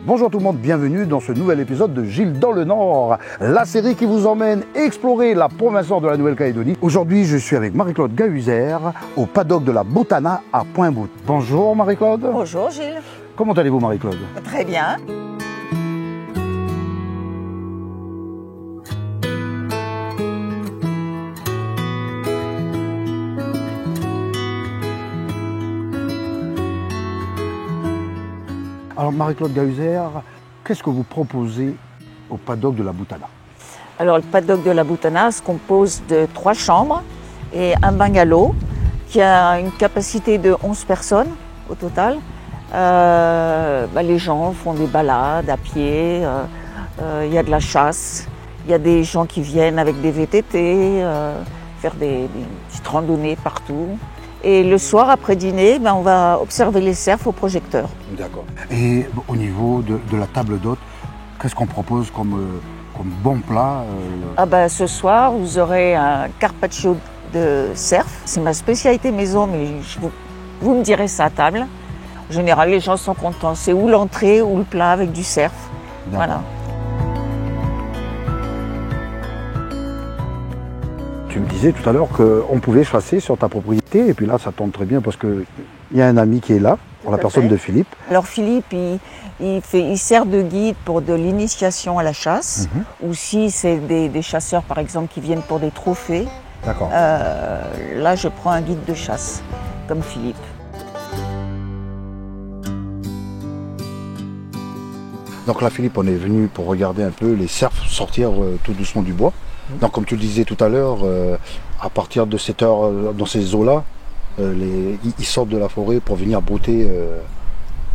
Bonjour tout le monde, bienvenue dans ce nouvel épisode de Gilles dans le Nord, la série qui vous emmène explorer la province nord de la Nouvelle-Calédonie. Aujourd'hui, je suis avec Marie-Claude Gahuzer au paddock de la Botana à Pointe-Boute. Bonjour Marie-Claude. Bonjour Gilles. Comment allez-vous Marie-Claude? Très bien. Alors Marie-Claude Gahuzer, qu'est-ce que vous proposez au paddock de la Botana? Alors le paddock de la Botana se compose de 3 chambres et un bungalow qui a une capacité de 11 personnes au total. Les gens font des balades à pied, il y a de la chasse, il y a des gens qui viennent avec des VTT, faire des petites randonnées partout. Et le soir, après dîner, on va observer les cerfs au projecteur. D'accord. Et au niveau de la table d'hôte, qu'est-ce qu'on propose comme bon plat Ce soir, vous aurez un carpaccio de cerf. C'est ma spécialité maison, mais vous me direz ça à table. En général, les gens sont contents. C'est ou l'entrée ou le plat avec du cerf. Voilà. Tu me disais tout à l'heure qu'on pouvait chasser sur ta propriété, et puis là ça tombe très bien parce qu'il y a un ami qui est là, pour la personne de Philippe. Alors Philippe, il sert de guide pour de l'initiation à la chasse, ou si c'est des chasseurs par exemple qui viennent pour des trophées. D'accord. Là je prends un guide de chasse, comme Philippe. Donc là Philippe, on est venu pour regarder un peu les cerfs sortir tout doucement du bois. Donc comme tu le disais tout à l'heure, à partir de cette heure, dans ces eaux-là, ils sortent de la forêt pour venir brouter.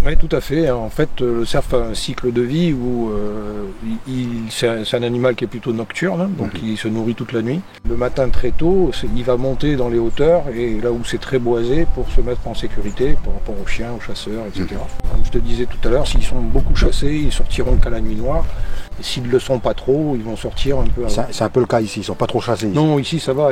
Oui, tout à fait. En fait, le cerf a un cycle de vie où c'est un animal qui est plutôt nocturne, donc il se nourrit toute la nuit. Le matin très tôt, il va monter dans les hauteurs et là où c'est très boisé pour se mettre en sécurité par rapport aux chiens, aux chasseurs, etc. Comme je te disais tout à l'heure, s'ils sont beaucoup chassés, ils sortiront qu'à la nuit noire. Et s'ils ne le sont pas trop, ils vont sortir un peu avant. C'est un peu le cas ici, ils ne sont pas trop chassés ici. Non, ici ça va,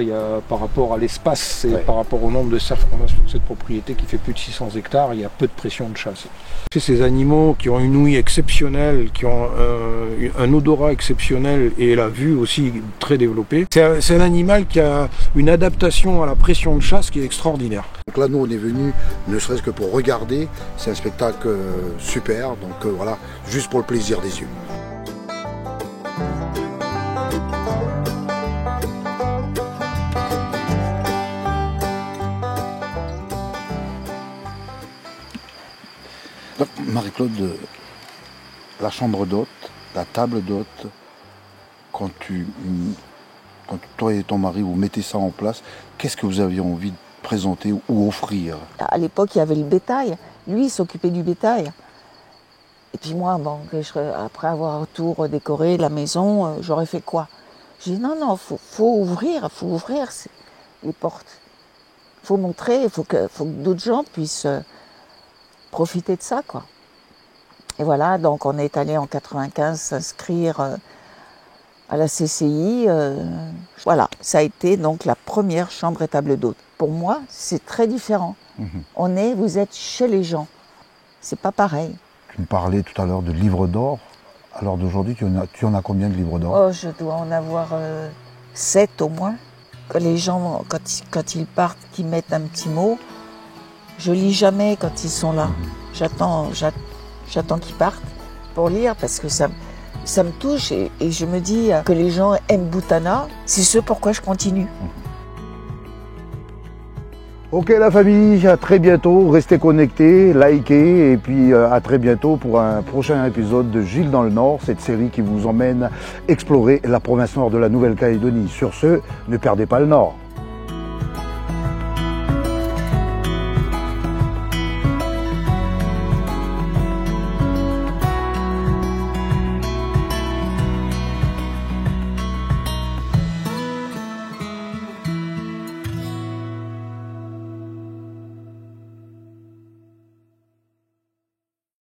par rapport à l'espace et par rapport au nombre de cerfs qu'on a sur cette propriété qui fait plus de 600 hectares, il y a peu de pression de chasse. C'est ces animaux qui ont une ouïe exceptionnelle, qui ont un odorat exceptionnel et la vue aussi très développée. C'est un animal qui a une adaptation à la pression de chasse qui est extraordinaire. Donc là, nous, on est venus ne serait-ce que pour regarder. C'est un spectacle super, donc voilà, juste pour le plaisir des yeux. Marie-Claude, la chambre d'hôte, la table d'hôte, quand toi et ton mari vous mettez ça en place, qu'est-ce que vous aviez envie de présenter ou offrir? À l'époque, il y avait le bétail. Lui, il s'occupait du bétail. Et puis moi, après avoir tout redécoré la maison, j'aurais fait quoi? J'ai dit non, faut ouvrir les portes. Il faut montrer, il faut que d'autres gens puissent profiter de ça, quoi. Et voilà, donc on est allé en 95 s'inscrire à la CCI. Voilà, ça a été donc la première chambre et table d'hôte. Pour moi, c'est très différent. Vous êtes chez les gens. C'est pas pareil. Tu me parlais tout à l'heure de livres d'or. À l'heure d'aujourd'hui, tu en as combien de livres d'or? Oh, je dois en avoir 7 au moins. Que les gens, quand ils partent, qu'ils mettent un petit mot. Je lis jamais quand ils sont là. J'attends qu'ils partent pour lire parce que ça me touche et je me dis que les gens aiment Botana. C'est ce pourquoi je continue. Ok la famille, à très bientôt. Restez connectés, likez et puis à très bientôt pour un prochain épisode de Gilles dans le Nord, cette série qui vous emmène explorer la province nord de la Nouvelle-Calédonie. Sur ce, ne perdez pas le Nord.